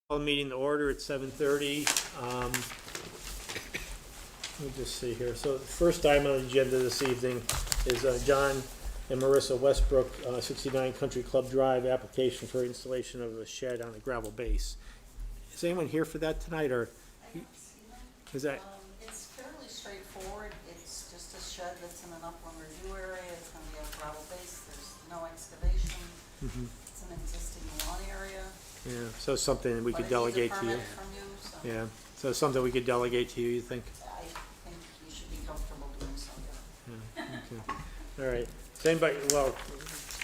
Call the meeting to order at 7:30. Let me just see here. So the first item on the agenda this evening is John and Marissa Westbrook, 69 Country Club Drive, application for installation of a shed on a gravel base. Is anyone here for that tonight, or is that? It's fairly straightforward. It's just a shed that's in an upland review area. It's gonna be a gravel base. There's no excavation. It's an existing lawn area. Yeah, so something we could But it needs a delegate to you. permit from you, so Yeah, so something we could delegate to you, you think? I think you should be comfortable doing so, yeah. Yeah, okay. All right. Does anybody, well,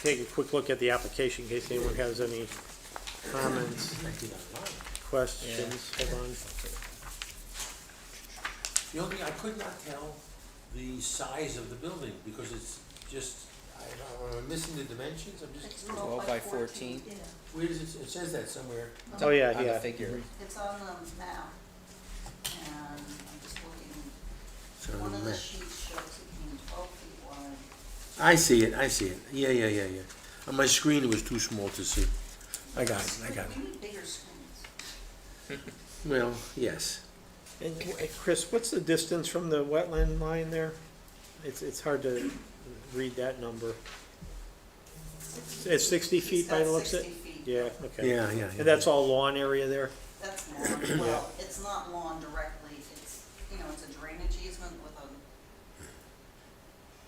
take a quick look at the application in case anyone has any comments, questions. Hold on. The only thing, I could not tell the size of the building because it's just, I don't know, I'm missing the dimensions, I'm It's just, 12 by 14. Yeah. where does it says that somewhere. Oh, yeah, On the yeah. figure. It's on the map, and I'm just looking, It's on one the of the map. sheets shows it being 12 feet wide. I see it, yeah. On my screen it was too small to see. I got it. We need bigger screens. Well, yes. And Chris, what's the distance from the wetland line there? It's hard to read that number. It's 60 feet by the looks of it? 60 feet. Yeah, okay. Yeah. And that's all lawn area there? That's lawn, well, it's not lawn directly, it's, it's a drainage easement with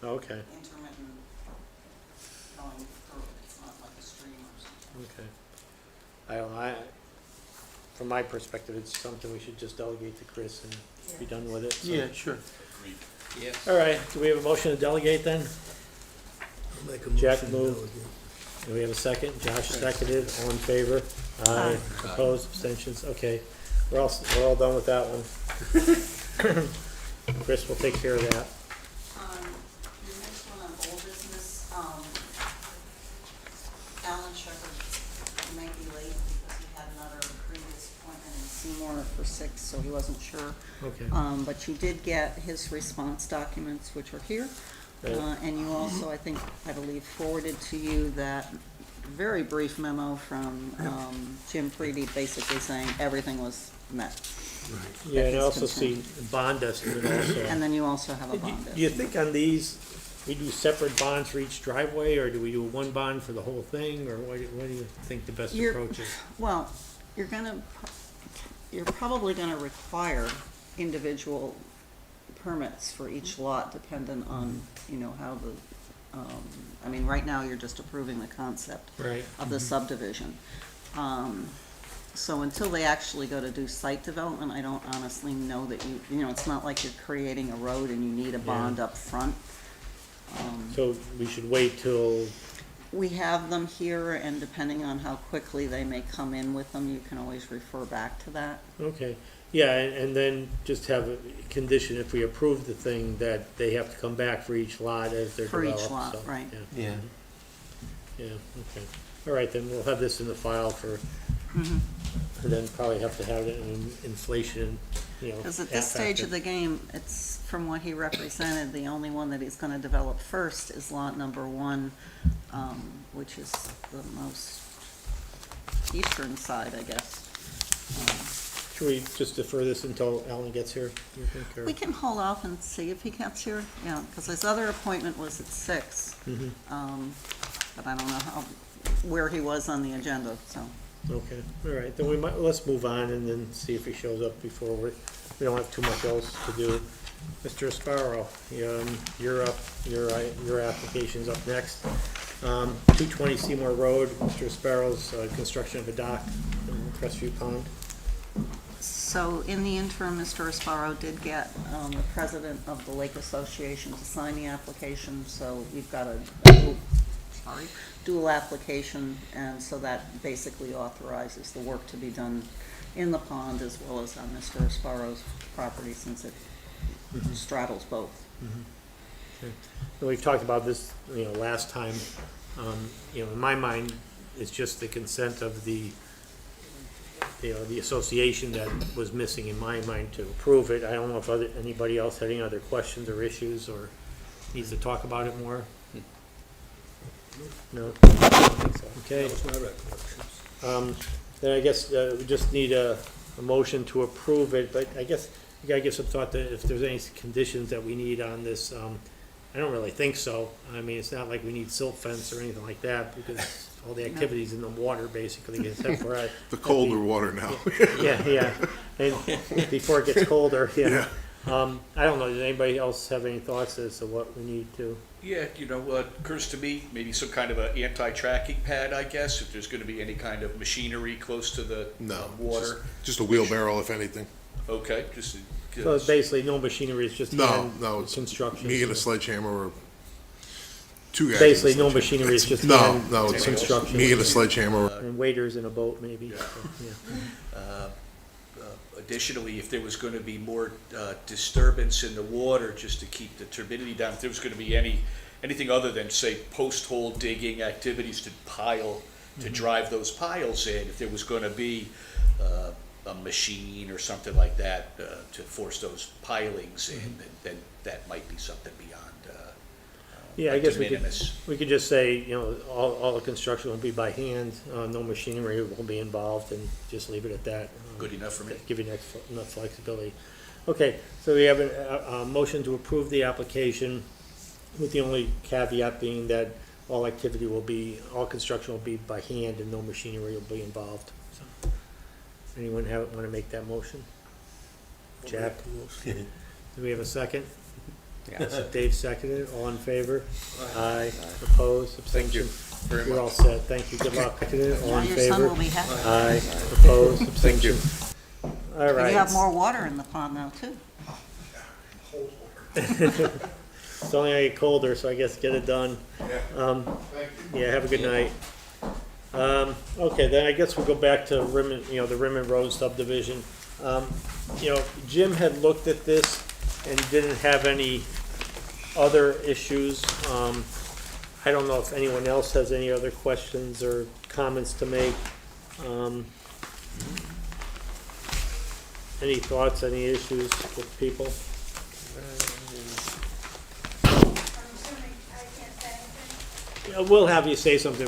a Okay, intermittent going through it, it's not like a stream or something. okay. I don't, from my perspective, it's something we should just delegate to Chris and be done with it. so. Yeah, sure. Yes. All right, do we have a motion to delegate then? Jack moved. Do we have a second? Josh seconded, all in favor? Aye. Opposed, abstentions, okay. We're all done with that one. Chris will take care of that. The next one on old business, Alan Shepherd may be late because he had another previous appointment in Seymour for 6, so he wasn't sure. Okay. But you did get his response documents, which are here. Right. And you also, I believe, forwarded to you that very brief memo from Jim Preedy, basically saying everything was met. Yeah, and I his also see consent. bond estimate also. And then you also have a Do bond you estimate. think on these, we do separate bonds for each driveway, or do we do one bond for the whole thing, or what do you think the best approach is? Well, you're probably gonna require individual permits for each lot, dependent on, how the, right now, you're just approving the concept Right. of the subdivision. So until they actually go to do site development, I don't honestly know that it's not like you're creating a road and you need a bond up front. So we should wait till, We have them here, and depending on how quickly they may come in with them, you can always refer back to that. okay. Yeah, and then just have a condition, if we approve the thing, that they have to come back for each lot as they're For each developed. lot, so, right. Yeah. Yeah, okay. All right, then we'll have this in the file for, and then probably have to have it in inflation, Because at this stage of the game, it's, from what he represented, the only one that he's gonna develop first is lot number 1, which is the most eastern side, I guess. Should we just defer this until Alan gets here, you think, or? We can hold off and see if he gets here, because his other appointment was at 6. But I don't know where he was on the agenda, so. Okay, all right, then let's move on and then see if he shows up before we don't have too much else to do. Mr. Sparrow, you're up, your application's up next. 220 Seymour Road, Mr. Sparrow's construction of a dock in Crestview Pond. So in the interim, Mr. Esparro did get the president of the Lake Association to sign the application, so we've got a dual application, and so that basically authorizes the work to be done in the pond as well as on Mr. Esparro's property, since it straddles both. Okay. And we've talked about this, last time. In my mind, it's just the consent of the association that was missing in my mind to approve it. I don't know if anybody else had any other questions or issues or needs to talk about it more. No? I don't think so. Okay. That was my recollection. then I guess, we just need a motion to approve it, but I guess, you gotta give some thought that if there's any conditions that we need on this, I don't really think so. I mean, it's not like we need silt fence or anything like that, because all the activities in the water, basically, except for. The colder water now. Yeah, and before it gets colder, yeah. Yeah. I don't know, does anybody else have any thoughts as to what we need to? Yeah, occurs to me, maybe some kind of an anti-tracking pad, I guess, if there's gonna be any kind of machinery close to the No. water. Just a wheelbarrow, if anything. Okay, just. So it's basically no machinery, it's just hand No, it's construction. me and a sledgehammer or two guys. Basically, and a no sledgehammer. machinery, it's just No, hand no, it's construction. me and a sledgehammer. And waiters in a boat, maybe, Yeah. so, yeah. Additionally, if there was gonna be more disturbance in the water, just to keep the turbidity down, if there was gonna be anything other than, say, post-hole digging activities to drive those piles in, if there was gonna be a machine or something like that to force those pilings in, then that might be something beyond Yeah, I like guess de we could, minimis. we could just say, all the construction will be by hand, no machinery will be involved, and just leave it at that. Good enough for me. Give you enough flexibility. Okay, so we have a motion to approve the application, with the only caveat being that all construction will be by hand and no machinery will be involved. So, anyone want to make that motion? Jack? Do we have a second? Yeah. Dave seconded, all in favor? Aye. Opposed, Thank you abstention? very You're all much. set, thank you, good luck. All in Your son will favor? be happy. Aye. Opposed, Thank you. abstention? All You right. have more water in the pond now, too. It's only gonna get colder, so I guess get it done. Yeah, have a good night. Okay, then I guess we'll go back to Rimmon, the Rimmon Road subdivision. Jim had looked at this and didn't have any other issues. I don't know if anyone else has any other questions or comments to make. Any thoughts, any issues with people? I'm assuming I can't say anything. Yeah, we'll have you say something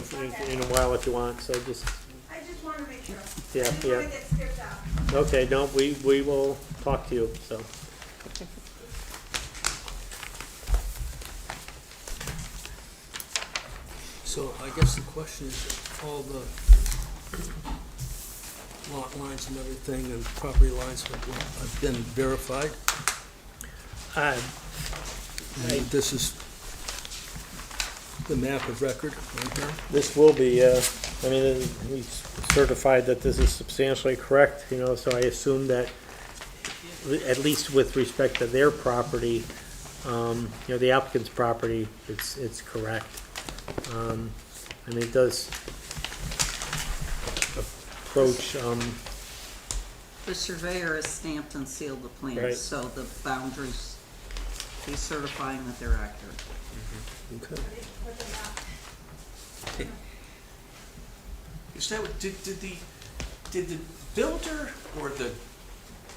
in a while if you want, so just, I just want to make sure. Yeah, I didn't want to get skipped out. okay, no, we will talk to you, so. So I guess the question is, all the lot lines and everything and property lines have been verified? And this is the map of record right here? This will be, we certified that this is substantially correct, so I assume that, at least with respect to their property, the applicant's property, it's correct. It does approach, The surveyor has stamped and sealed the Right. plans, so the boundaries, he's certifying that they're accurate. Okay. With the map. Is that what, did the builder or the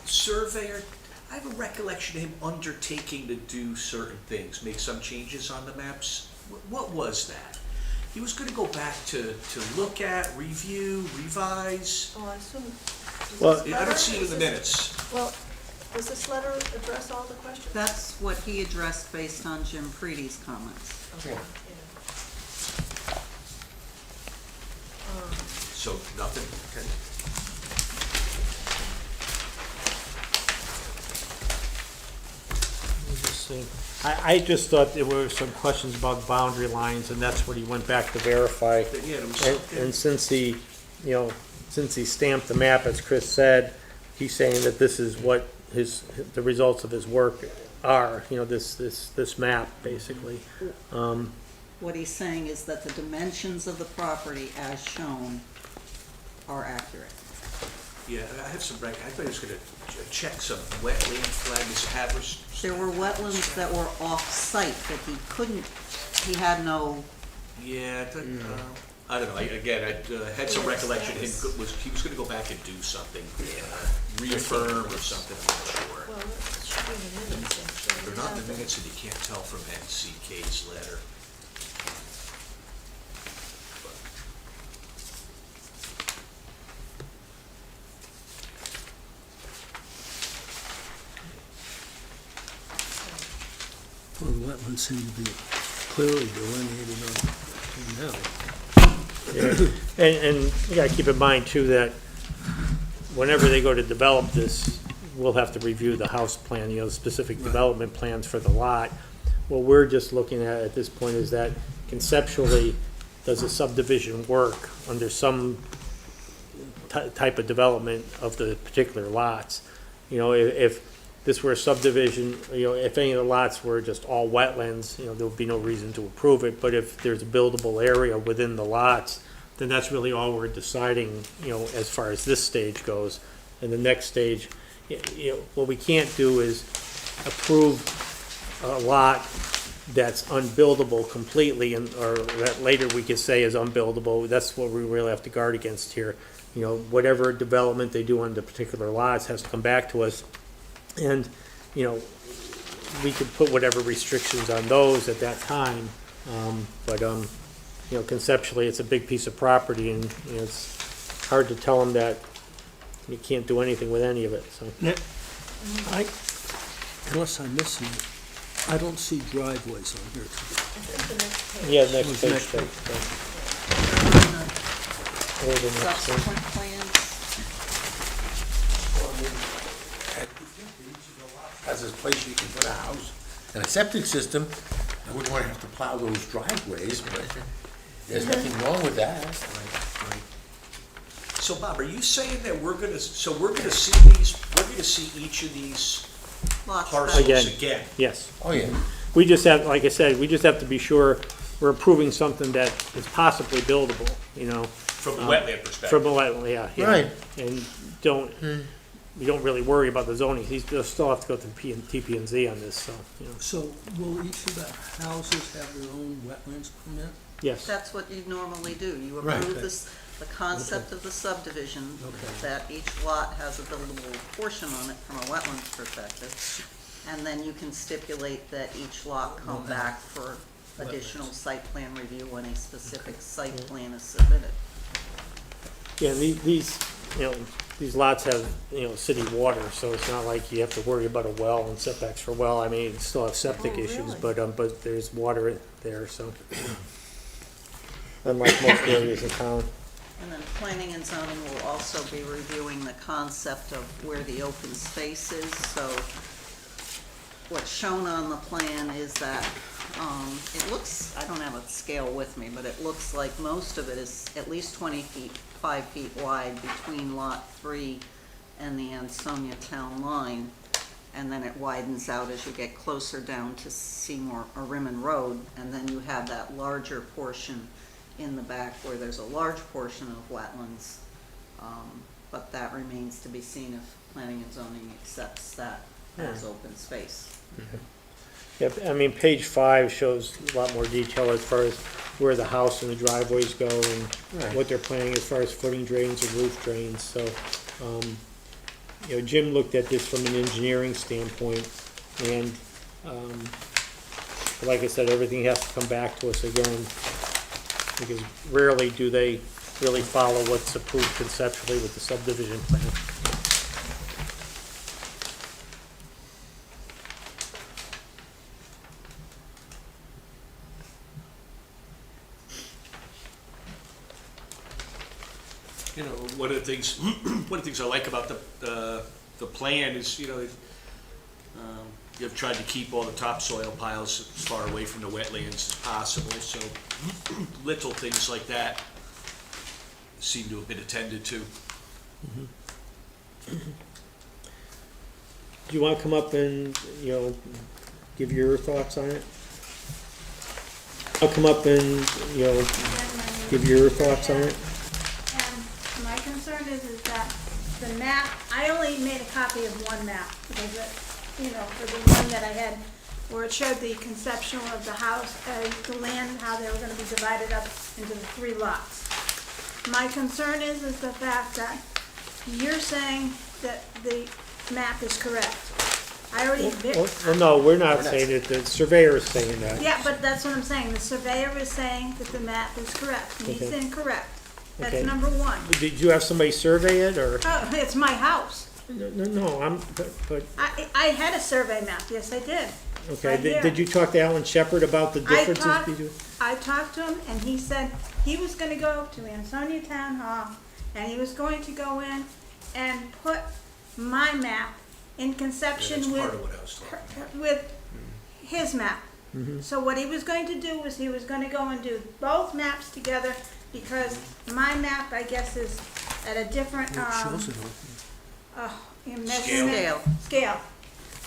surveyor, I have a recollection of him undertaking to do certain things, make some changes on the maps. What was that? He was gonna go back to look at, review, revise. Oh, I assume. Well- I don't see it in the minutes. Well, does this letter address all the questions? That's what he addressed based on Jim Preedy's comments. Okay. So nothing, okay. I just thought there were some questions about boundary lines, and that's what he went back to verify. Yeah, there was And, something. and since he stamped the map, as Chris said, he's saying that this is what the results of his work are, this map, basically. What he's saying is that the dimensions of the property as shown are accurate. Yeah, I have some I thought he was gonna check some wetland flags, There were wetlands that were off-site that he had no, Yeah, I don't know, I had some recollection, he was gonna go back and do something, reaffirm or something, I'm not sure. Well, it should be in the minutes, I'm sure. They're not in the minutes and you can't tell from NCK's letter. Well, the wetlands seem to be clearly delineated on now. And you gotta keep in mind too that whenever they go to develop this, we'll have to review the house plan, the specific development plans for the lot. What we're just looking at this point is that conceptually, does a subdivision work under some type of development of the particular lots? You know, if this were a subdivision, you know, if any of the lots were just all wetlands, you know, there would be no reason to approve it. But if there's a buildable area within the lots, then that's really all we're deciding, you know, as far as this stage goes. And the next stage, you know, what we can't do is approve a lot that's unbuildable completely, and, or that later we could say is unbuildable. That's what we really have to guard against here. You know, whatever development they do on the particular lots has to come back to us. And, you know, we could put whatever restrictions on those at that time. You know, conceptually, it's a big piece of property, and, you know, it's hard to tell them that you can't do anything with any of it, so. Unless I'm missing it, I don't see driveways on here. Yeah, next page. Next page. Or the next page. Subsequent plans, Has this place you can put a house and a septic system. I wouldn't want to have to plow those driveways, but there's nothing wrong with that. So Bob, are you saying that we're gonna see each of these lots parcels that, again? Yes. Oh, yeah. We just have, like I said, we just have to be sure we're approving something that is possibly buildable, you know, From the wetland perspective? from a wetland, yeah. Right. And we don't really worry about the zoning. They'll still have to go through TP&Z on this, so, you know, So will each of the houses have their own wetlands permit? yes. that's what you normally do. You Right. approve this, the concept of the subdivision, that each lot has a buildable portion on it from a wetlands perspective. And then you can stipulate that each lot come back for additional site plan review when a specific site plan is submitted. Yeah, these, you know, these lots have, you know, city water, so it's not like you have to worry about a well and setbacks for well. I mean, you still have septic Oh, issues, really? but there's water there, so. Unlike most areas in town. And then planning and zoning will also be reviewing the concept of where the open space is, so what's shown on the plan is that, it looks, I don't have a scale with me, but it looks like most of it is at least 5 feet wide between lot 3 and the Ansonia town line. And then it widens out as you get closer down to Seymour or Rimmon Road, and then you have that larger portion in the back where there's a large portion of wetlands. But that remains to be seen if planning and zoning accepts that as open space. Yep, I mean, page 5 shows a lot more detail as far as where the house and the driveways go and what they're planning as far as footing drains and roof drains, so, you know, Jim looked at this from an engineering standpoint, and, like I said, everything has to come back to us again, because rarely do they really follow what's approved conceptually with the subdivision plan. You know, one of the things I like about the plan is, you know, you've tried to keep all the topsoil piles as far away from the wetlands as possible, so little things like that seem to have been attended to. Do you want to come up and, you know, give your thoughts on it? I'll come up and, you know, give your thoughts on it. And my concern is that the map, I only made a copy of one map, because for the one that I had, where it showed the conceptual of the house, the land, how they were gonna be divided up into the 3 lots. My concern is the fact that you're saying that the map is correct. I already, Well, no, we're not saying it, the surveyor is saying that. yeah, but that's what I'm saying, the surveyor is saying that the map is correct, and he's Okay. incorrect. That's Okay. number 1. Did you have somebody survey it, or? Oh, it's my house. No, but, I had a survey map, yes, I did. Okay, Right here. did you talk to Alan Shepard about the differences talked- between? I talked to him, and he said he was gonna go to Ansonia Town Hall, and he was going to go in and put my map in Yeah, that's conception part of what I was talking about. with his map. So what he was going to do was he was gonna go and do both maps together, because my map, I guess, is at a different, It shows it on in measurement. Scale. Scale.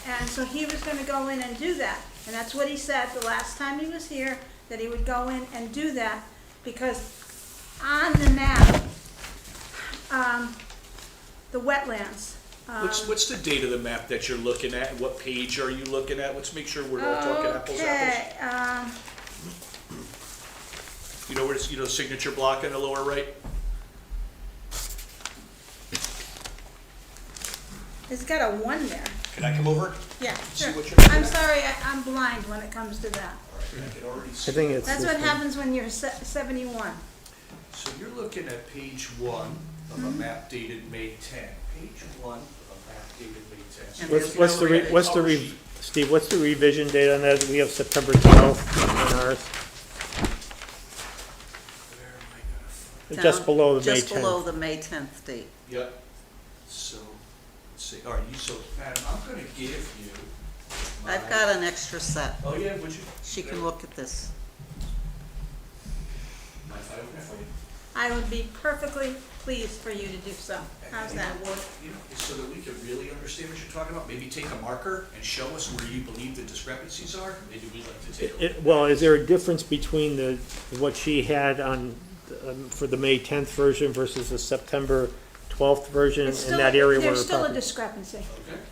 And so he was gonna go in and do that, and that's what he said the last time he was here, that he would go in and do that, because on the map, the wetlands. What's the date of the map that you're looking at, and what page are you looking at? Let's make sure we're all talking apples to apples. Okay, You know where it's, signature block in the lower right? it's got a 1 there. Can I come over? Yeah, See sure. what you're looking I'm at? sorry, I'm blind when it comes to that. I can already I see. think it's. That's this what one. happens when you're 71. So you're looking at page 1 of a map dated May 10. Page 1 of a map dated May 10. And What's the, what's the, Steve, what's the revision date on that? We have September 12th on ours, Where am I gonna find? just Down- below the May 10th. Just below the May 10th date. Yep. So, let's see, all right, so, Madam, I'm gonna give you my. I've got an extra set. Oh, yeah, would you? She can look at this. Mind if I open it for you? I would be perfectly pleased for you to do so. How's And that? You know what, so that we can really understand what you're talking about, maybe take a marker and show us where you believe the discrepancies are, maybe we'd like to take a look. Well, is there a difference between what she had on, for the May 10th version versus the September 12th version It's in still, that area where there's we're still a talking? discrepancy.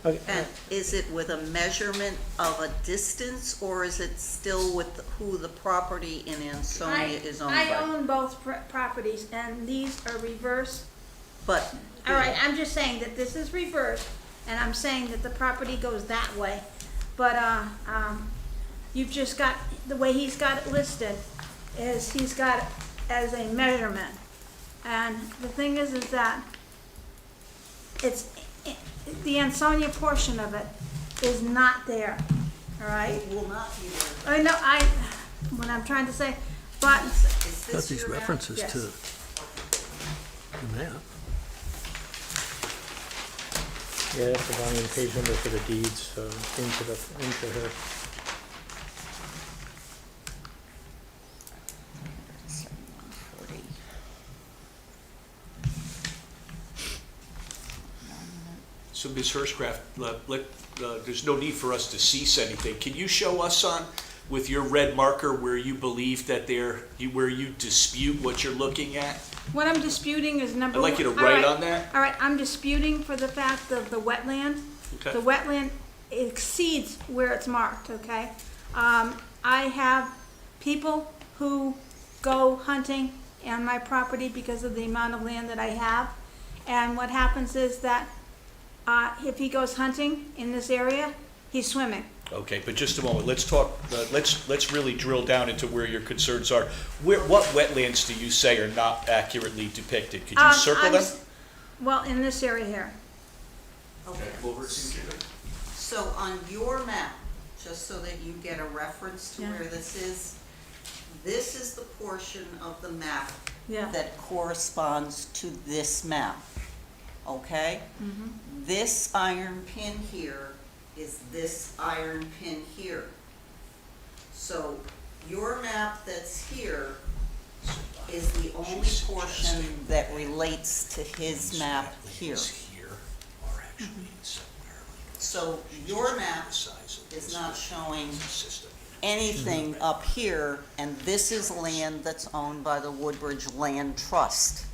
Okay? And is it with a measurement of a distance, or is it still with who the property in Ansonia is owned I by? own both properties, and these are reversed. But, All right, I'm just saying that this is reversed, and I'm saying that the property goes that way. But, you've just got, the way he's got it listed is he's got it as a measurement. And the thing is that it's, the Ansonia portion of it is not there, all right? it will not be there. I know, what I'm trying to say, but, Is Got this these your map? references Yes. to the map. Yeah, that's the volume page number for the deeds, into her. So Ms. Hurstcraft, there's no need for us to cease anything. Can you show us with your red marker, where you believe that where you dispute what you're looking at? what I'm disputing is number I'd one. like you to all write right, on that. All right, I'm disputing for the fact of the wetland. Okay. The wetland exceeds where it's marked, okay? I have people who go hunting on my property because of the amount of land that I have. And what happens is that, if he goes hunting in this area, he's swimming. Okay, but just a moment, let's talk, let's really drill down into where your concerns are. What wetlands do you say are not accurately depicted? Could you circle I'm them? Well, in this area here. Okay. Over, see what you're doing. So on your map, just so that you get a reference to Yeah. where this is the portion of the map Yeah. that corresponds to this map, okay? Mm-hmm. This iron pin here is this iron pin here. So your map that's here is the only portion that relates to his map here. So your map is not showing anything up here, and this is land that's owned by the Woodbridge Land Trust.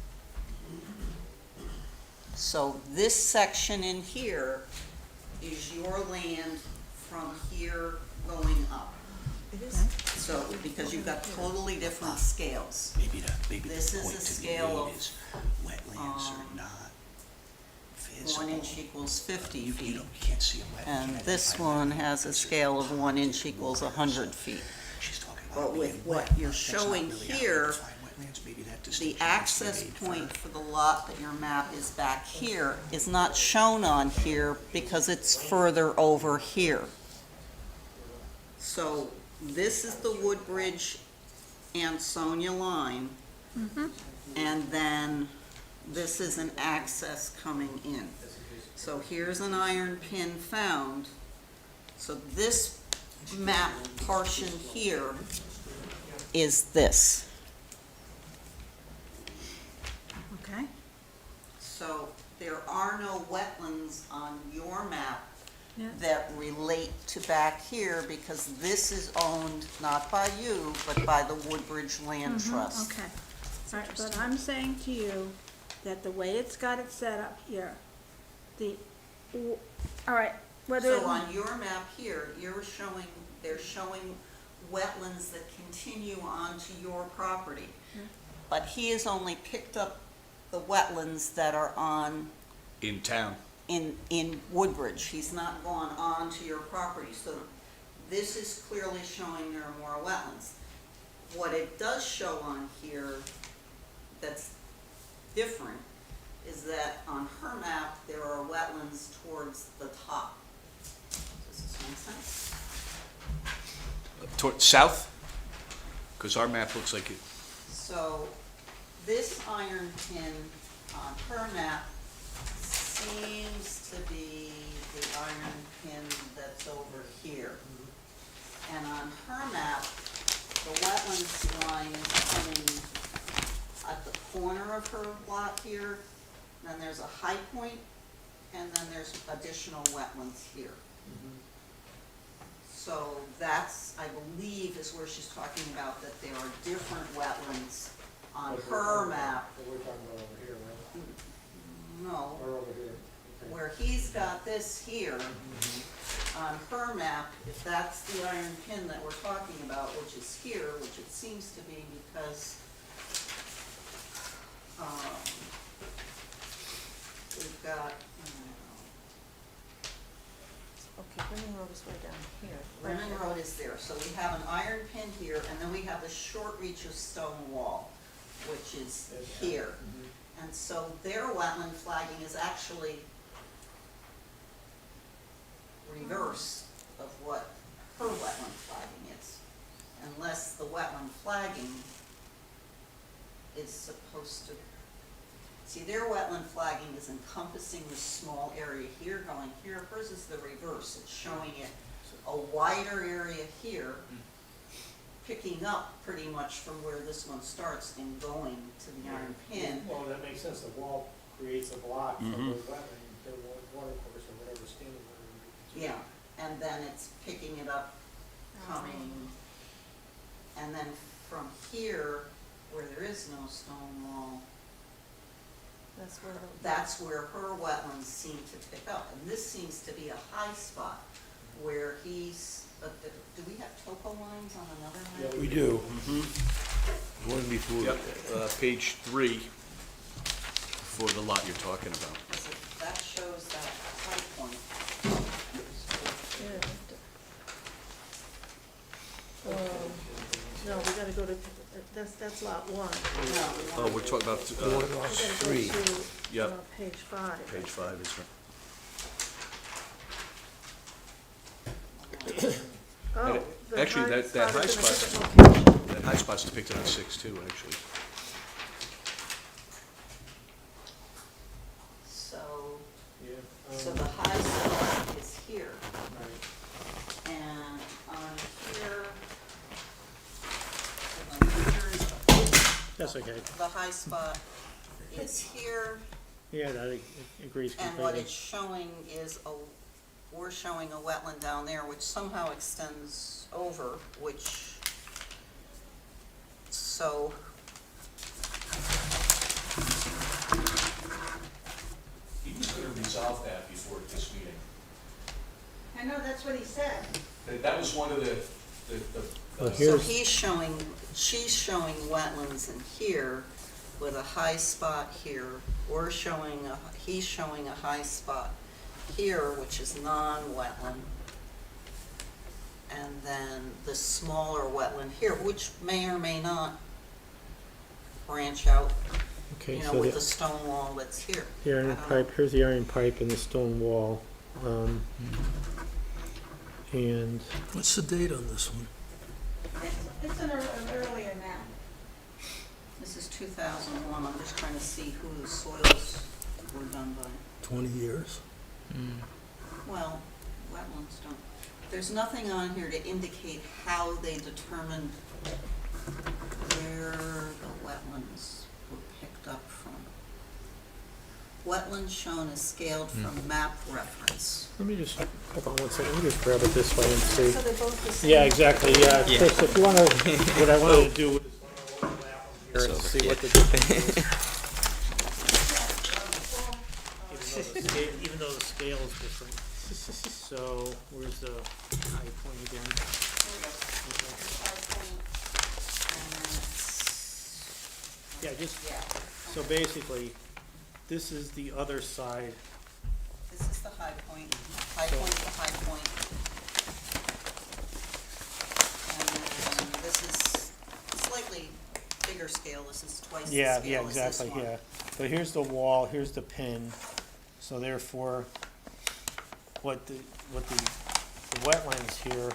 So this section in here is your land from here going up. It is. So, because you've got totally different scales. Maybe This the is point a to be scale made of, is wetlands are not visible. 1 inch equals 50 You feet. can't see a wetland. And this one has a scale of 1 inch equals 100 feet. She's talking about But with being what wet. you're That's not showing really how we here, define wetlands. Maybe that the distinction access needs to be made point further. for the lot that your map is back here is not shown on here because it's further over here. So this is the Woodbridge Ansonia line. And then this is an access coming in. So here's an iron pin found. So this map portion here is this. Okay? So there are no wetlands on your map Yeah. that relate to back here because this is owned not by you, but by the Woodbridge Land Trust. Okay, all right, but I'm saying to you that the way it's got it set up here, all right, whether. So on your map here, they're showing wetlands that continue onto your property. But he has only picked up the wetlands that are In town. in Woodbridge. He's not gone onto your property, so this is clearly showing there are more wetlands. What it does show on here that's different is that on her map, there are wetlands towards the top. Does this make sense? Toward south? Because our map looks like it. So this iron pin on her map seems to be the iron pin that's over here. And on her map, the wetlands line is coming at the corner of her lot here. Then there's a high point, and then there's additional wetlands here. So that's, I believe, is where she's talking about that there are different wetlands on her map. We're talking about over here, right? No, Or over here? where he's got this here, on her map, if that's the iron pin that we're talking about, which is here, which it seems to be because, we've got, Okay, Brennan Road is way down here. Brennan Road is there, so we have an iron pin here, and then we have the short reach of stone wall, which is here. And so their wetland flagging is actually reverse of what her wetland flagging is. Unless the wetland flagging is supposed to, see, their wetland flagging is encompassing this small area here going here. Hers is the reverse. It's showing it a wider area here, picking up pretty much from where this one starts and going to the iron pin. Well, that makes sense, the wall creates a block from the wetland, the water course or whatever standing water. Yeah, and then it's picking it up, coming, and then from here, where there is no stone wall, That's where that's where her wetlands seem to pick up. And this seems to be a high spot where he's, do we have topo lines on another map? Yeah, We do. One before. Yep, page 3 for the lot you're talking about. So that shows that high point. No, we gotta go to, that's lot one. No, Oh, we're talking about, We gotta go Three. to, Yep. page 5. page 5 is right. Oh, the Actually, high that high is in a spot- different location. That high spot's depicted on 6 too, actually. so, Yeah. so the high spot is here. Right. And on here, and then here's That's okay, the high spot is here, yeah, that agrees and what completely. it's showing is we're showing a wetland down there which somehow extends over, which, so, He was going to resolve that before this meeting. I know, that's what he said. That was one of the Well, so here's, she's showing wetlands in here with a high spot here. He's showing a high spot here, which is non-wetland. And then the smaller wetland here, which may or may not branch out, okay, you know, so with the the stone wall that's here. iron I don't know. pipe, here's the iron pipe and the stone wall. And What's the date on this one? It's an earlier map. This is 2001, I'm just trying to see who the soils were done by. 20 years? Well, wetlands don't, there's nothing on here to indicate how they determined where the wetlands were picked up from. Wetlands shown is scaled from map reference. let me just, hold on one second, let me just grab it this way and see. So they're both the same. Yeah, exactly, yeah. Yeah. Chris, if you wanna, what I wanted to do was here and see what the difference is. Even though the scale is different. So, where's the high point again? Yeah, just, Yeah, so basically, this is the other side. this is the high point, the high point. And then this is slightly bigger scale, this is twice the Yeah, scale yeah, as this exactly, one. yeah. But here's the wall, here's the pin, so therefore, what the wetlands here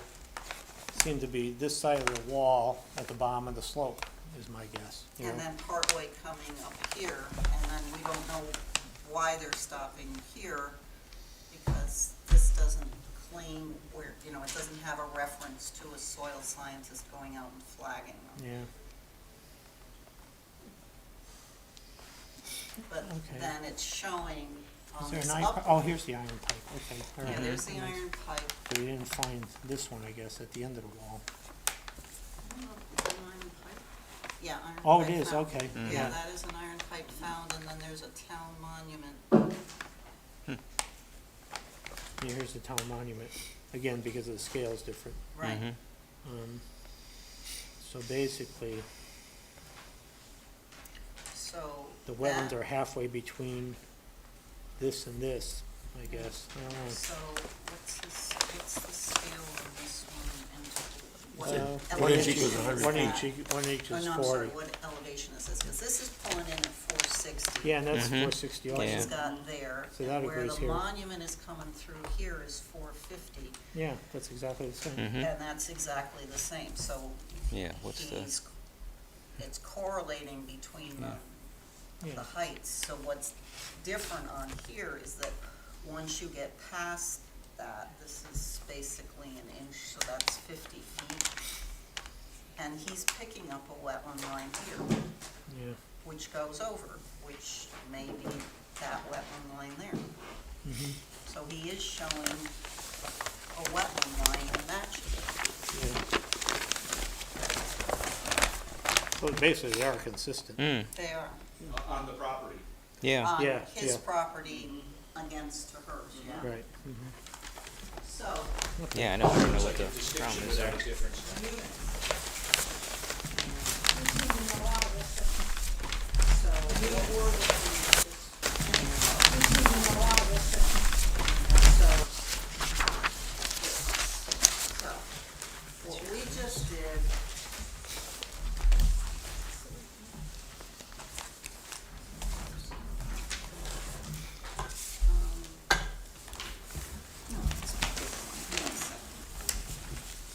seem to be this side of the wall at the bottom of the slope, is my guess. you And know? then partway coming up here, and then we don't know why they're stopping here, because this doesn't claim where, you know, it doesn't have a reference to a soil scientist going out and flagging them. Yeah, But Okay. then it's showing is on there this an iron, up. oh, here's the iron pipe, okay, all Yeah, right. there's the iron pipe. So we didn't find this one, I guess, at the end of the wall. Is it an iron pipe? Yeah, iron pipe. Oh, it is, found. okay, Yeah, yeah. that is an iron pipe found, and then there's a town monument. Yeah, here's the town monument, again, because the scale is different. Right. So basically, So. the wetlands that- are halfway between this and this, I guess, I don't know. So what's the scale of this one and what Well, one inch elevation equals is 100 One that? inch, one inch Oh, is no, I'm sorry, 40. what elevation is this? Because this is pulling in at 460. Yeah, and that's 460 What he's also. got there, So that and where agrees the here. monument is coming through here is 450, Yeah, that's exactly the same. and that's exactly the same, so Yeah, what's the, he's, it's correlating between the Yeah, heights. So what's different on here is that once you get past that, this is basically an inch, so that's 50 feet. And he's picking up a wetland line here, yeah. which goes over, which may be that wetland line there. So he is showing a wetland line that matches it. Yeah. So basically, they are consistent. They are On the property. yeah, on Yeah, his yeah. property against to hers, yeah. Right. So, yeah, I know, I don't know what the Distinction problem is there. without a difference. so what we're looking at so, what we just did. No, it's a big one. Hang on a second.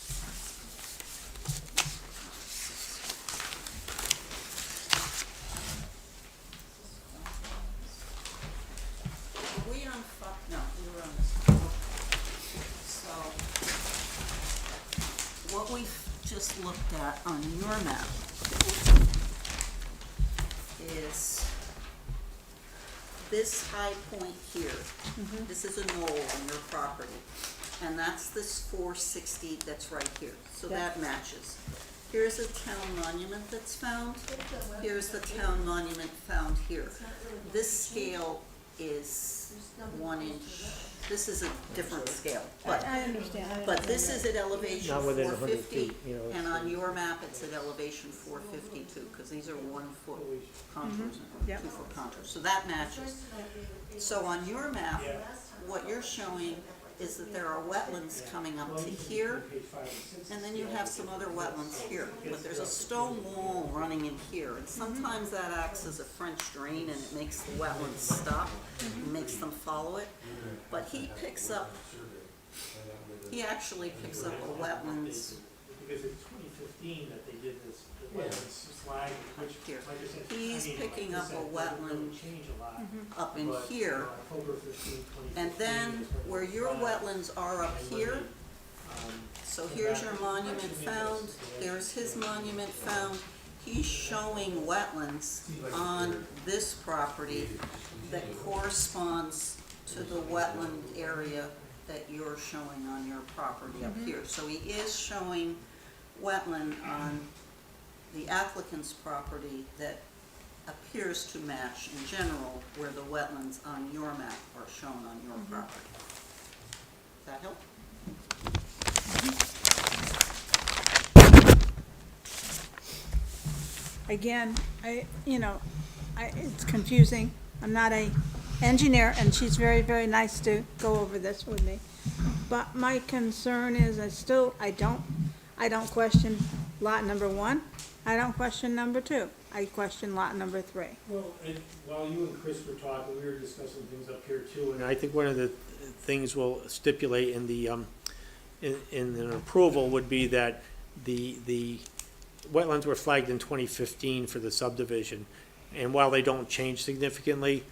Were we on no, we were on this. So, what we just looked at on your map is this high point here. This is a knoll on your property, and that's this 460 that's right here, so that matches. Here's a town monument that's found, here's the town monument found here. This scale is 1 inch, this is a different scale, but, I understand. but this is at elevation Not within 100 450, feet, you know, and it's- on your map, it's at elevation 452, because these are 1 foot contours, Yep. 2 foot contours, so that matches. So on your map, what you're showing is that there are wetlands coming up to here, and then you have some other wetlands here. But there's a stone wall running in here, and sometimes that acts as a French drain and it makes the wetlands stop, and makes them follow it. But he picks up He actually picks up a wetlands Because it's 2015 that they did this, the wetlands flag, which, here. like I said. He's I mean, picking like I up said, a doesn't really wetland change a lot. up in But, here. October 15, 2015 And then is when where it was your flagged. wetlands are up And when here, they, so here's your monument found, there's his monument found. He's showing wetlands on this property that corresponds to the wetland area that you're showing on your property up here. So he is showing wetland on the applicant's property that appears to match in general where the wetlands on your map are shown on your property. Does that help? Again, it's confusing. I'm not a engineer, and she's very, very nice to go over this with me. But my concern is I don't question lot number 1. I don't question number 2. I question lot number 3. Well, and while you and Chris were talking, we were discussing things up here too, and I think one of the things we'll stipulate in the, in an approval would be that the wetlands were flagged in 2015 for the subdivision, and while they don't change significantly,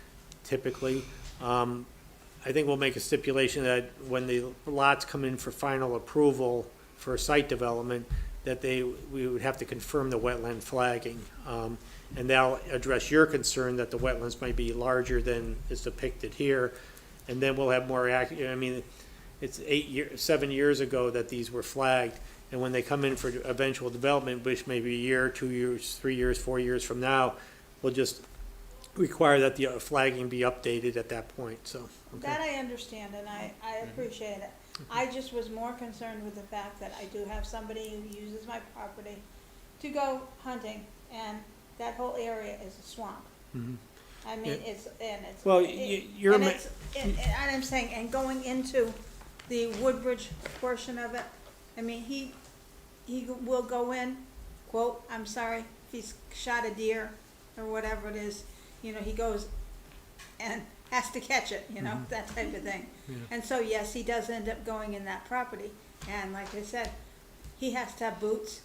typically, I think we'll make a stipulation that when the lots come in for final approval for site development, that we would have to confirm the wetland flagging. And that'll address your concern that the wetlands might be larger than is depicted here. And then we'll have more accurate, I mean, it's 7 years ago that these were flagged. And when they come in for eventual development, which may be a year, 2 years, 3 years, 4 years from now, we'll just require that the flagging be updated at that point, so. Okay. That I understand, and I appreciate it. I just was more concerned with the fact that I do have somebody who uses my property to go hunting, and that whole area is a swamp. Mhm. I mean, Yeah. it's. Well, you're And ma- it's, and I'm saying, and going into the Woodbridge portion of it, I mean, he will go in, quote, I'm sorry, if he's shot a deer or whatever it is, he goes and has to catch it, that type of thing. And so, yes, he does end up going in that property, and like I said, he has to have boots,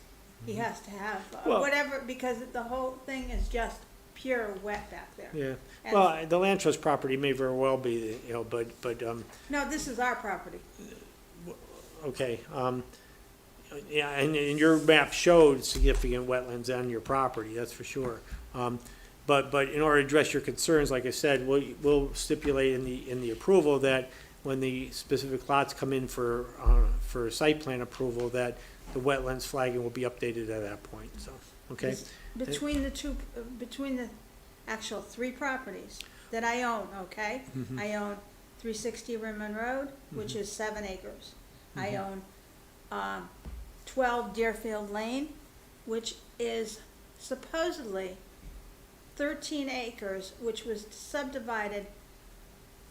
he has to have Well- whatever, because the whole thing is just pure wet back there. Yeah, And- well, the land trust property may very well be, but, No, this is our property. okay, yeah, and your map showed significant wetlands on your property, that's for sure. But in order to address your concerns, like I said, we'll stipulate in the approval that when the specific lots come in for site plan approval, that the wetlands flagging will be updated at that point, so, okay? Between the actual 3 properties that I own, okay? Mhm. I own 360 Rimmen Road, which is 7 acres. I own 12 Deerfield Lane, which is supposedly 13 acres, which was subdivided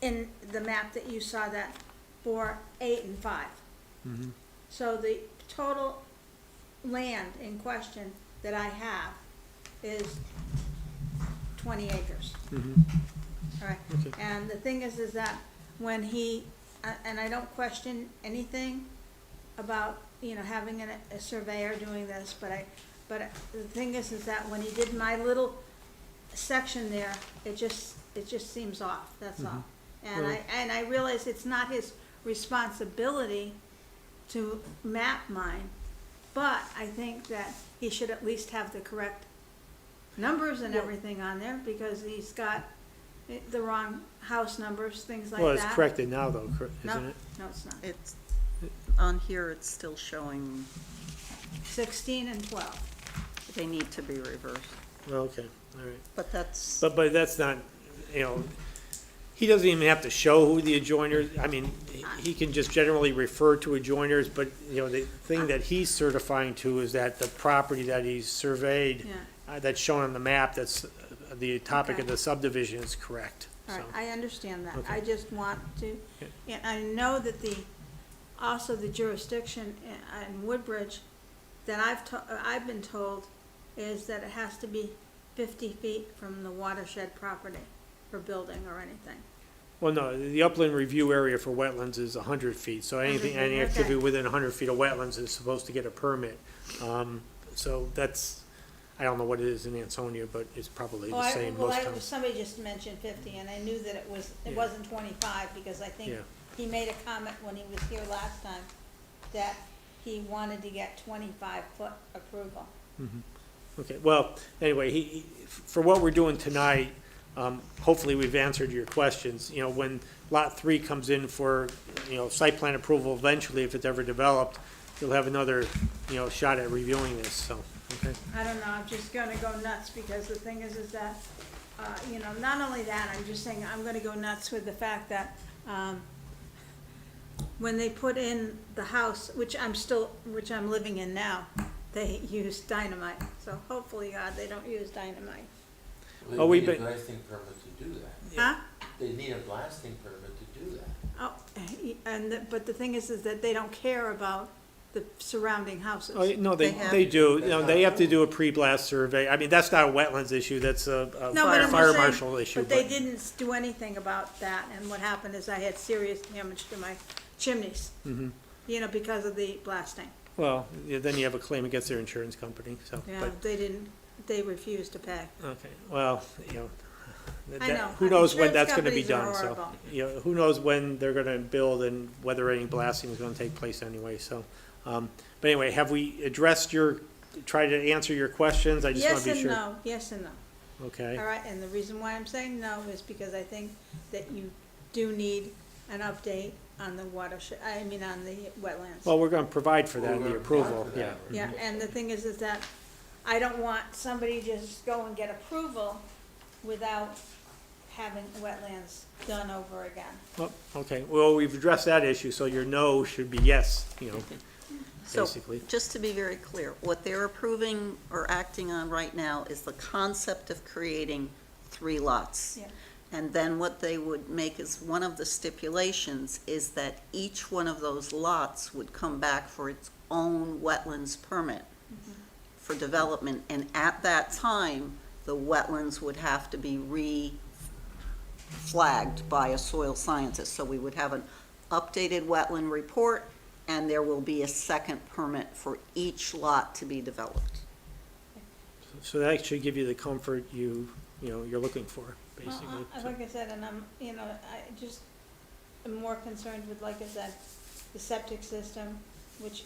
in the map that you saw that for 8 and 5. Mhm. So the total land in question that I have is 20 acres. Mhm. All right, Okay. and the thing is that when he, and I don't question anything about, having a surveyor doing this, but the thing is that when he did my little section there, it just seems off, that's all. And Well- I realize it's not his responsibility to map mine, but I think that he should at least have the correct numbers and everything on there, because he's got the wrong house numbers, things like that. Well, it's corrected now, though, No, isn't it? no, it's not. It's, on here, it's still showing 16 and 12. they need to be reversed, Well, okay, all right. but that's, But that's not, he doesn't even have to show who the adjoiners, I mean, he can just generally refer to adjoiners, but, the thing that he's certifying to is that the property that he's surveyed, Yeah. that's shown on the map, that's the topic of Okay. the subdivision is correct, All so. right, I understand that. Okay. I just want to, Yeah. and I know that also the jurisdiction in Woodbridge that I've been told is that it has to be 50 feet from the watershed property for building or anything. Well, no, the upland review area for wetlands is 100 feet, so anything, any Okay. activity within 100 feet of wetlands is supposed to get a permit. So that's, I don't know what it is in Ansonia, but it's probably the same most towns. Somebody just mentioned 50, and I knew that it Yeah. wasn't 25, because I think Yeah. he made a comment when he was here last time, that he wanted to get 25-foot approval. Okay, well, anyway, for what we're doing tonight, hopefully we've answered your questions. You know, when Lot 3 comes in for, site plan approval eventually, if it's ever developed, you'll have another, shot at reviewing this, so, okay? I don't know, I'm just gonna go nuts, because the thing is that, not only that, I'm just saying, I'm gonna go nuts with the fact that, when they put in the house, which I'm living in now, they used dynamite, so hopefully, God, they don't use dynamite. Oh, we've been- blasting permit to do that. Huh? They need a blasting permit to do that. Oh, but the thing is that they don't care about the surrounding houses. Oh, no, they have- do, they have to do a pre-blast survey. I mean, that's not a wetlands issue, that's a No, but I'm fire just saying, marshal issue. but they didn't do anything about that, and what happened is I had serious damage to my chimneys. Because of the blasting. Well, yeah, then you have a claim against their insurance company, so, Yeah, but, they refused to pay. okay, well, I know. who knows when Insurance that's gonna be companies are done, so. horrible. Who knows when they're gonna build and whether any blasting is gonna take place anyway, so. But anyway, have we addressed tried to answer your questions? I just wanna Yes be and sure. no, yes and no. Okay, All right, and the reason why I'm saying no is because I think that you do need an update on the watershed, on the wetlands. well, we're gonna provide for that in We're the gonna provide approval, for yeah. that. Yeah, and the thing is that I don't want somebody to just go and get approval without having wetlands done over again. Well, okay, well, we've addressed that issue, so your no should be yes, So, basically. just to be very clear, what they're approving or acting on right now is the concept of creating 3 lots. Yeah. And then what they would make as one of the stipulations is that each one of those lots would come back for its own wetlands permit for development. And at that time, the wetlands would have to be re-flagged by a soil scientist. So we would have an updated wetland report, and there will be a second permit for each lot to be developed. So that should give you the comfort you're looking for, basically. Well, like I said, and I just am more concerned with, like I said, the septic system, which,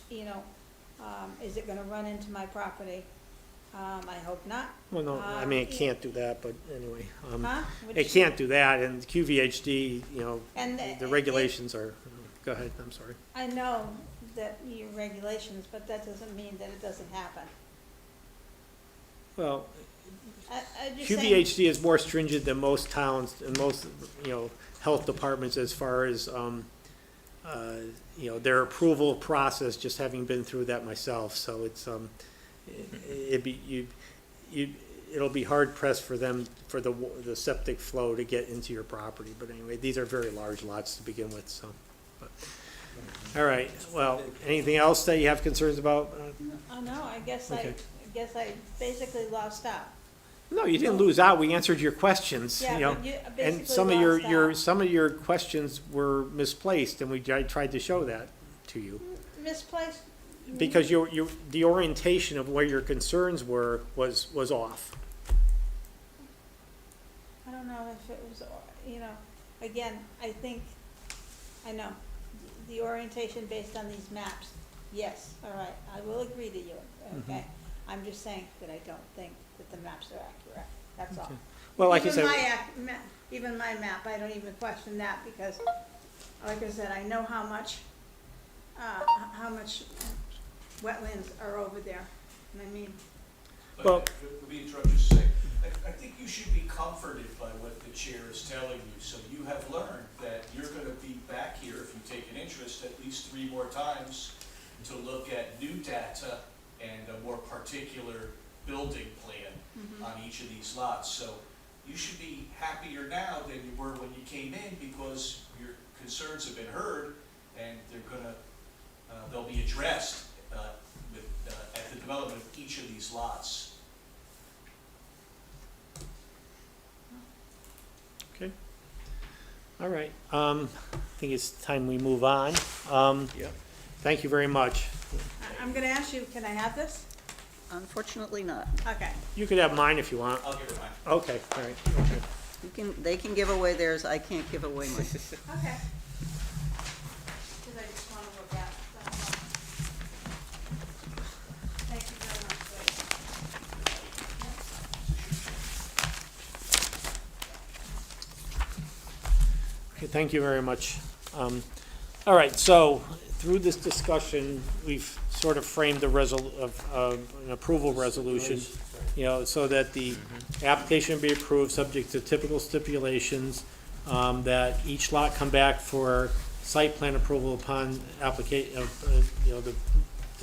is it gonna run into my property? I hope not. Well, no, I mean, it can't do that, but anyway, Huh? it can't do that, and QVHD, And the regulations are, go ahead, I'm sorry. I know that your regulations, but that doesn't mean that it doesn't happen. Well, I just saying, QVHD is more stringent than most towns and most, health departments as far as, their approval process, just having been through that myself, so it's, it'll be hard pressed for them, for the septic flow to get into your property, but anyway, these are very large lots to begin with, so. but- All right, well, anything else that you have concerns about? oh no, I guess Okay. I basically lost out. No, you didn't lose out, we answered your questions, Yeah, but you and basically some of lost out. some of your questions were misplaced, and I tried to show that to you. Misplaced? Because the orientation of where your concerns were was off. I don't know if it was, again, I know, the orientation based on these maps, yes, all right, I will agree to you, okay? I'm just saying that I don't think that the maps are accurate, that's all. Well, like I said, Even my map, I don't even question that, because, like I said, I know how much wetlands are over there, and I mean, Well- But, let me interrupt just a second. I think you should be comforted by what the chair is telling you. So you have learned that you're gonna be back here, if you take an interest, at least 3 more times to look at new data and a more particular building plan on each of these lots. So you should be happier now than you were when you came in, because your concerns have been heard, and they'll be addressed at the development of each of these lots. okay. All right, I think it's time we move on. Yep. Thank you very much. I'm gonna ask you, can I have this? Unfortunately not. Okay. You could have mine if you want. I'll give her mine. Okay, all right, okay. They can give away theirs, I can't give away mine. Okay. Because I just want to look at that. Thank you very much, Wade. Okay, thank you very much. All right, so through this discussion, we've sort of framed an approval resolution, so that the application be approved, subject to typical stipulations, that each lot come back for site plan approval upon the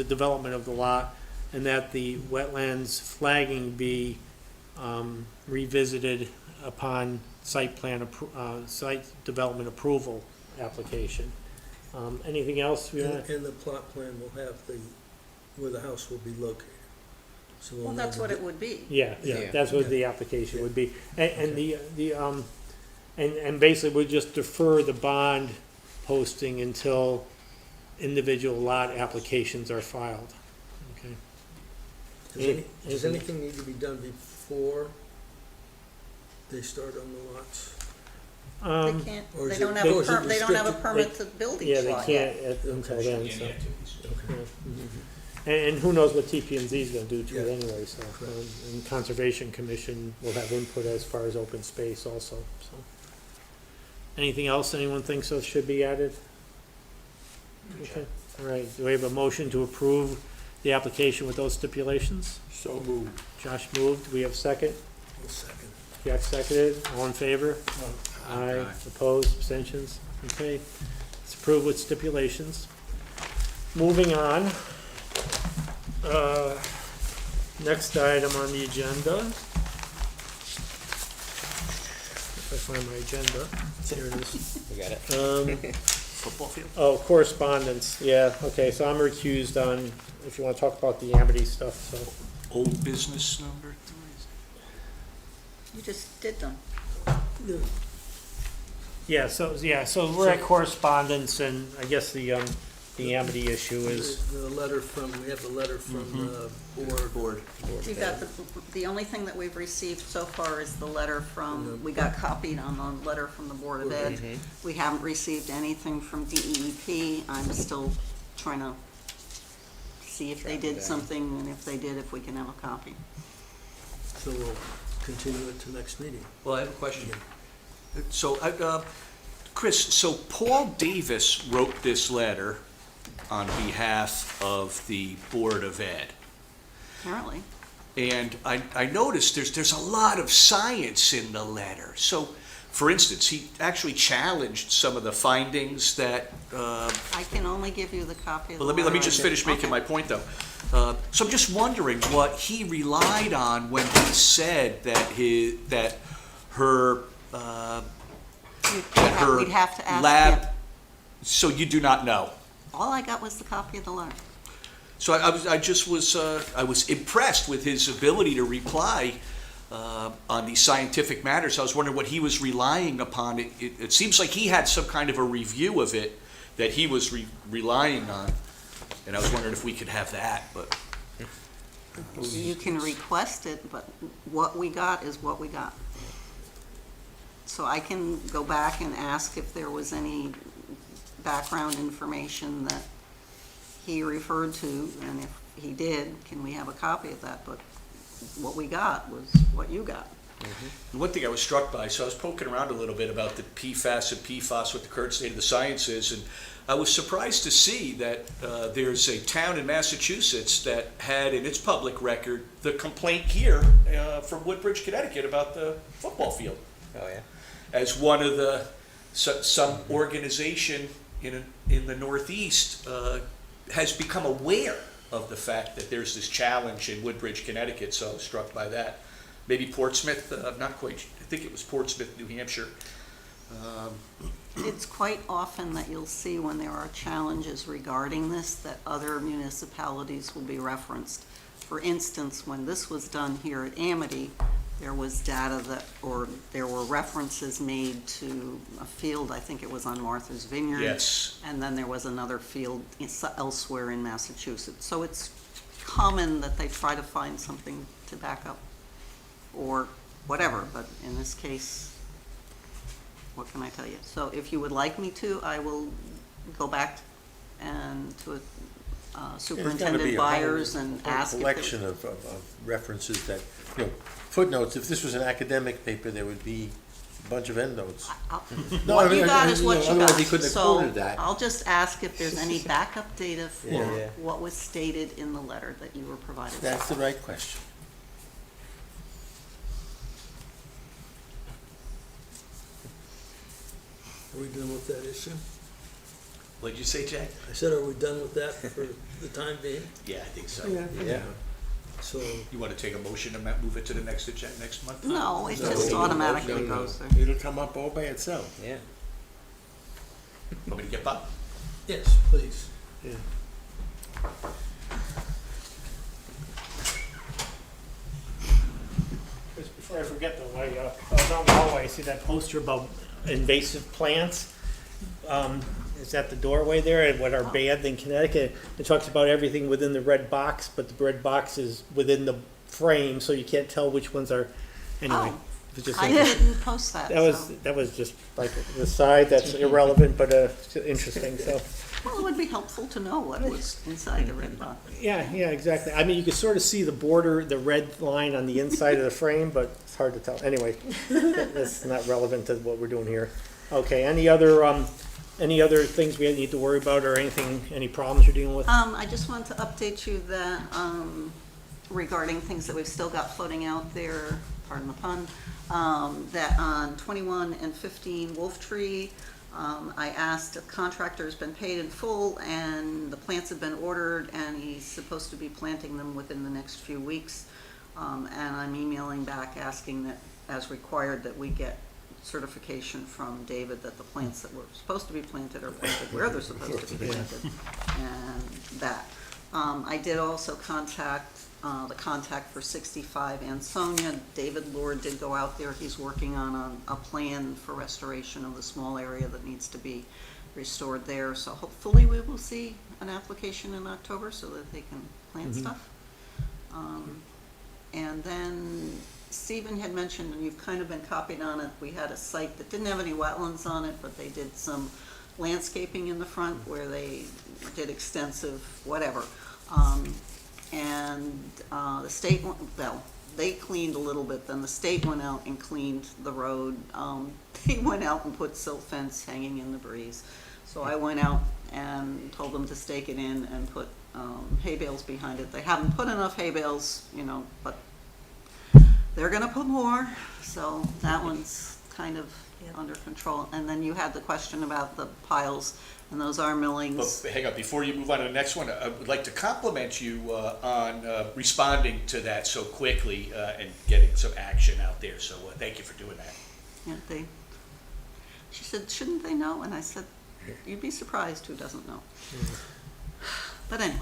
development of the lot, and that the wetlands flagging be revisited upon site development approval application. Anything else? And the plot plan will have where the house will be located. So we'll Well, know that's the what it would be. Yeah, that's what the application would be. And basically, we just defer the bond posting until individual lot applications are filed. Okay. Does anything need to be done before they start on the lots? They can't, Or they is don't it- have a or is it they don't have a restricted? permit to build Yeah, each they lot can't yet. until then, so. Any activities. Yeah, mhm. And who knows what TP&Z is gonna do to it Yeah. anyway, so. And Conservation Commission will have input as far as open space also, so. Anything else anyone thinks so should be added? Okay, all right, do we have a motion to approve the application with those stipulations? So moved. Josh moved, do we have a second? One second. Jack seconded, all in favor? Aye. Opposed, abstentions? Okay, it's approved with stipulations. Moving on. Next item on the agenda. If I find my agenda, here it is. We got it. Football field? Oh, correspondence, yeah, okay, so I'm recused on, if you wanna talk about the Amity stuff, so. Old business number 3. You just did them. Yeah, so we're at correspondence, and I guess the Amity issue is, We have the letter from the board. We've got the only thing that we've received so far is the letter from, we got copied on the letter from the Board of Ed. We haven't received anything from DEEP. I'm still trying to see if they did something, and if they did, if we can have a copy. So we'll continue it to next meeting. Well, I have a question. So, Chris, so Paul Davis wrote this letter on behalf of the Board of Ed. Apparently. And I noticed there's a lot of science in the letter. So, for instance, he actually challenged some of the findings that, I can only give you the copy of the well, letter. let me just finish making my point, though. So I'm just wondering what he relied on when he said that her We'd have to ask lab. him. So you do not know. All I got was the copy of the letter. So I was impressed with his ability to reply on these scientific matters. I was wondering what he was relying upon. It seems like he had some kind of a review of it that he was relying on, and I was wondering if we could have that. But You can request it, but what we got is what we got. So I can go back and ask if there was any background information that he referred to, and if he did, can we have a copy of that? But what we got was what you got. one thing I was struck by, so I was poking around a little bit about the PFAS and PFOS, what the current state of the science is, and I was surprised to see that there's a town in Massachusetts that had in its public record the complaint here from Woodbridge, Connecticut about the football field. Oh, yeah. As one of the, some organization in the Northeast has become aware of the fact that there's this challenge in Woodbridge, Connecticut, so I was struck by that. Maybe Portsmouth, I'm not quite, I think it was Portsmouth, New Hampshire. It's quite often that you'll see when there are challenges regarding this, that other municipalities will be referenced. For instance, when this was done here at Amity, there was data that, or there were references made to a field, I think it was on Martha's Vineyard. Yes. And then there was another field elsewhere in Massachusetts. So it's common that they try to find something to back up or whatever, but in this case, what can I tell you? So if you would like me to, I will go back and to Superintendent Byers and ask if Collection of references that, you know, footnotes. If this was an academic paper, there would be a bunch of endnotes. No, I what mean, you got is what you got. otherwise he couldn't have So quoted that. I'll just ask if there's any backup data for Yeah. what was stated in the letter that you were provided with. That's the right question. Are we done with that issue? What'd you say, Jack? I said, are we done with that for the time being? Yeah, I think so. Yeah. So, You want to take a motion to move it to the next month? No, it No, just no, automatically no, no. goes there. It'll come up all by itself. Yeah. Want me to get Bob? yes, please. Just before I forget though, down the hallway, I see that poster about invasive plants. Is that the doorway there, and what are banned in Connecticut? It talks about everything within the red box, but the red box is within the frame, so you can't tell which ones are, anyway. Oh, it was just I interesting. didn't post that, so. That was just like the side, that's irrelevant, but interesting, so. Well, it would be helpful to know what was inside the red box. Yeah, exactly. I mean, you can sort of see the border, the red line on the inside of the frame, but it's hard to tell. Anyway, that's not relevant to what we're doing here. Okay, any other things we need to worry about or anything, any problems you're dealing with? I just wanted to update you that, regarding things that we've still got floating out there, pardon the pun, that on 21 and 15 Wolf Tree, I asked if contractor's been paid in full and the plants have been ordered and he's supposed to be planting them within the next few weeks. And I'm emailing back asking that, as required, that we get certification from David that the plants that were supposed to be planted are planted where they're supposed to be planted, and that. I did also contact the contact for 65 Ansonia. David Lord did go out there. He's working on a plan for restoration of the small area that needs to be restored there. So hopefully we will see an application in October so that they can plant stuff. And then Stephen had mentioned, and you've kind of been copied on it, we had a site that didn't have any wetlands on it, but they did some landscaping in the front where they did extensive whatever. The state, well, they cleaned a little bit, then the state went out and cleaned the road. They went out and put silt fence hanging in the breeze. So I went out and told them to stake it in and put hay bales behind it. They haven't put enough hay bales, but they're gonna put more, so that one's kind of under control. And then you had the question about the piles, and those are millings. But hang on, before you move on to the next one, I would like to compliment you on responding to that so quickly and getting some action out there, so thank you for doing that. Yeah, she said, shouldn't they know? And I said, you'd be surprised who doesn't know. But anyway,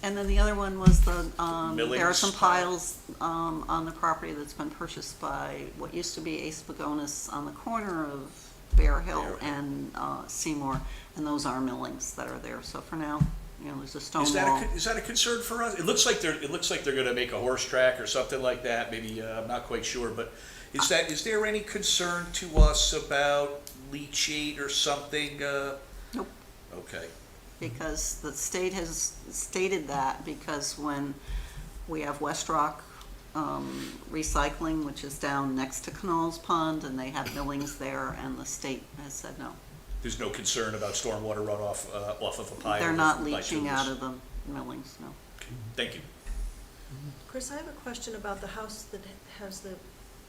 and then the other one was there are some piles on the property that's been purchased by what used to be Ace Pagonis on the corner of Bear Hill and Seymour, and those are millings that are there. So for now, there's a stone wall. Is that a concern for us? It looks like they're going to make a horse track or something like that. Maybe I'm not quite sure, but is there any concern to us about leachate or something? Nope. Okay. Because the state has stated that, because when we have West Rock Recycling, which is down next to Canals Pond, and they have millings there, and the state has said no. There's no concern about stormwater runoff off of a pile? They're not by leaching tubers? out of the millings, no. Okay. Thank you. Chris, I have a question about the house that has the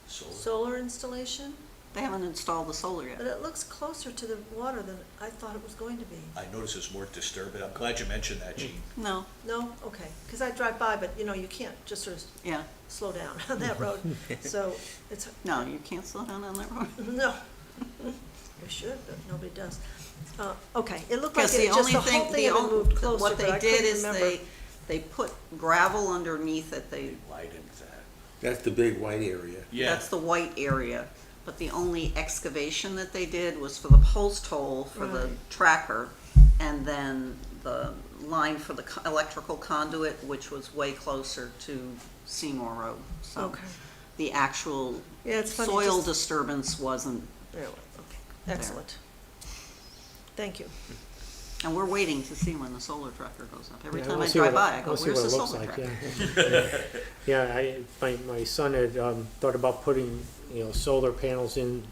Solar. solar installation, They haven't installed the solar yet. but it looks closer to the water than I thought it was going to be. I notice it's more disturbing. I'm glad you mentioned that, Gene. No, No? Okay, because I drive by, but you can't just sort of yeah, slow down on that road. So it's, no, you can't slow down on that road. no. We should, but nobody does. Okay, it looked like Because the it, just only the whole thing, thing had been moved closer, what but they I did couldn't is remember. they put gravel underneath it. They Widened that. That's the big white area. Yeah, That's the white area, but the only excavation that they did was for the post hole for the Right. tracker, and then the line for the electrical conduit, which was way closer to Seymour Road. So Okay. the actual Yeah, it's funny, soil just- disturbance wasn't, There, okay, excellent. Thank you. and we're waiting to see when the solar tracker goes up. Every Yeah, time we'll I see drive what it- by, I go, we'll see where's what the it looks solar like, tracker? Yeah, my son had thought about putting, solar panels in,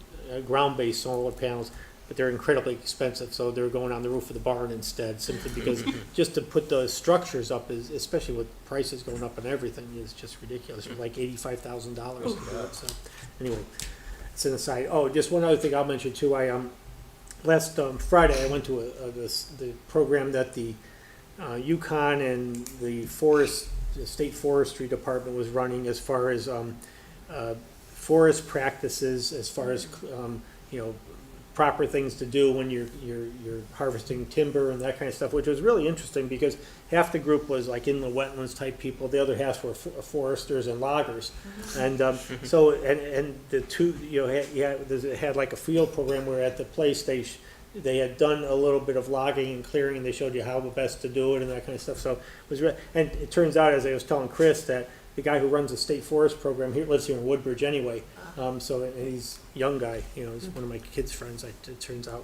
ground-based solar panels, but they're incredibly expensive, so they're going on the roof of the barn instead, simply because just to put the structures up is, especially with prices going up and everything, is just ridiculous. It's like $85,000 to do it, so, anyway, it's an aside. Oh, just one other thing I'll mention too, last Friday, I went to the program that the Yukon and the State Forestry Department was running as far as forest practices, as far as proper things to do when you're harvesting timber and that kind of stuff, which was really interesting because half the group was like inland wetlands type people, the other half were foresters and loggers, and so the two had like a field program where at the place they had done a little bit of logging and clearing, and they showed you how best to do it and that kind of stuff. So it was and it turns out, as I was telling Chris, that the guy who runs the state forest program here lives here in Woodbridge anyway. And he's a young guy, he's one of my kids' friends, it turns out.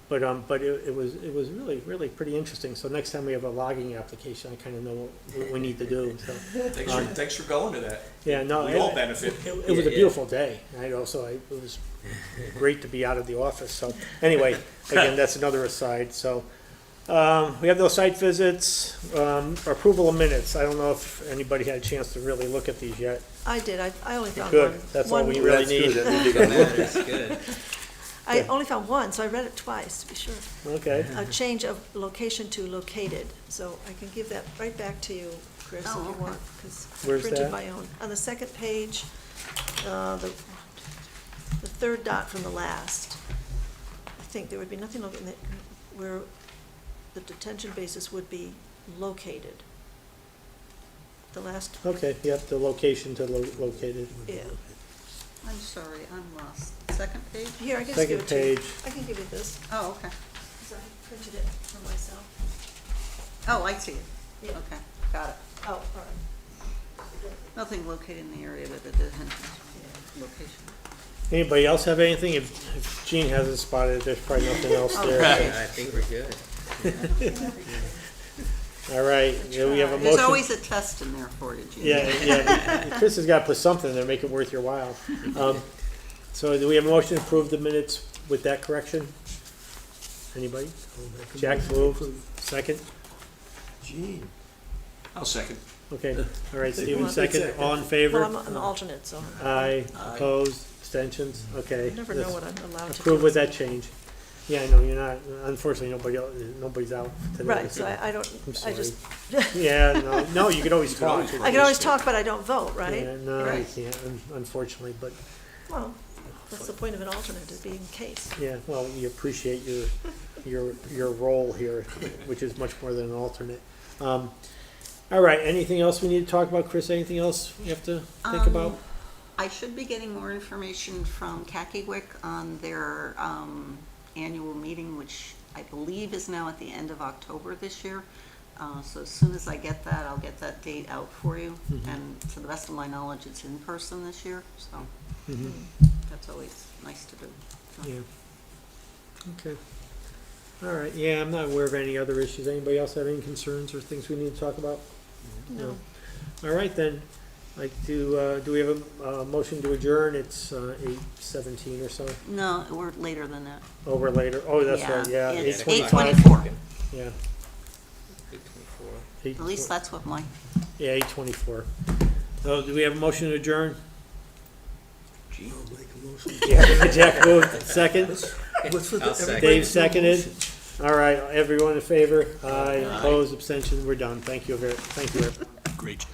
But it was really pretty interesting. So next time we have a logging application, I kind of know what we need to do. So, thanks for going to that. yeah, no, We all benefit. it was a beautiful day. It was great to be out of the office. So anyway, again, that's another aside. So we have those site visits, approval of minutes. I don't know if anybody had a chance to really look at these yet. I did, I only found Good, one. that's all one- we really need. That's good. I only found one, so I read it twice, to be sure. Okay. A change of location to located, so I can give that right back to you, Chris, if Oh, you okay. want, because I Where's printed that? my own. On the second page, the third dot from the last, I think there would be nothing where the detention basis would be located. The last, Okay, yep, the location to located. yeah. I'm sorry, I'm lost. Second page? Here, I can just Second give it to you. page. I can give you this, Oh, okay. because I printed it for myself. Oh, I see it. Yeah. Okay, got it. Oh, all right. Nothing located in the area with the detention location. Anybody else have anything? If Gene hasn't spotted it, there's probably nothing else there. I think we're good. All right, yeah, we have a There's motion. always a test in there for you, Gene. Yeah, Chris has got to put something in there, make it worth your while. So do we have a motion to approve the minutes with that correction? Anybody? Jack moved, second? Gee. I'll second. Okay, all right, Stephen, Well, second, all in Well, favor? I'm an alternate, so Aye, opposed, abstentions, okay. I never know what I'm allowed to do. Approve with that change. Yeah, I know, you're not, unfortunately, nobody's out today. Right, so I don't, I'm I just, Yeah, no, you could always talk. I can always talk, but I don't vote, right? Yeah, no, you Right. can't, unfortunately, but, Well, that's the point of an alternate, to be in case. yeah, well, we appreciate your role here, which is much more than an alternate. All right, anything else we need to talk about, Chris? Anything else we have to think about? I should be getting more information from Kakiwick on their annual meeting, which I believe is now at the end of October this year. So as soon as I get that, I'll get that date out for you. And to the best of my knowledge, it's in person this year, so Mhm. that's always nice to do. So- Yeah. Okay. All right, yeah, I'm not aware of any other issues. Anybody else have any concerns or things we need to talk about? No. All right, then, like, do we have a motion to adjourn? It's 8:17 or so. No, we're later than that. Oh, we're later. Oh, that's right, yeah. It's 8:25. 8:24. Yeah. 8:24. At least that's what my, Yeah, 8:24. So do we have a motion to adjourn? Gee. Jack moved, second. I'll second. Dave seconded. All right, everyone in favor? Aye. Opposed, abstention, we're done. Thank you very. Great.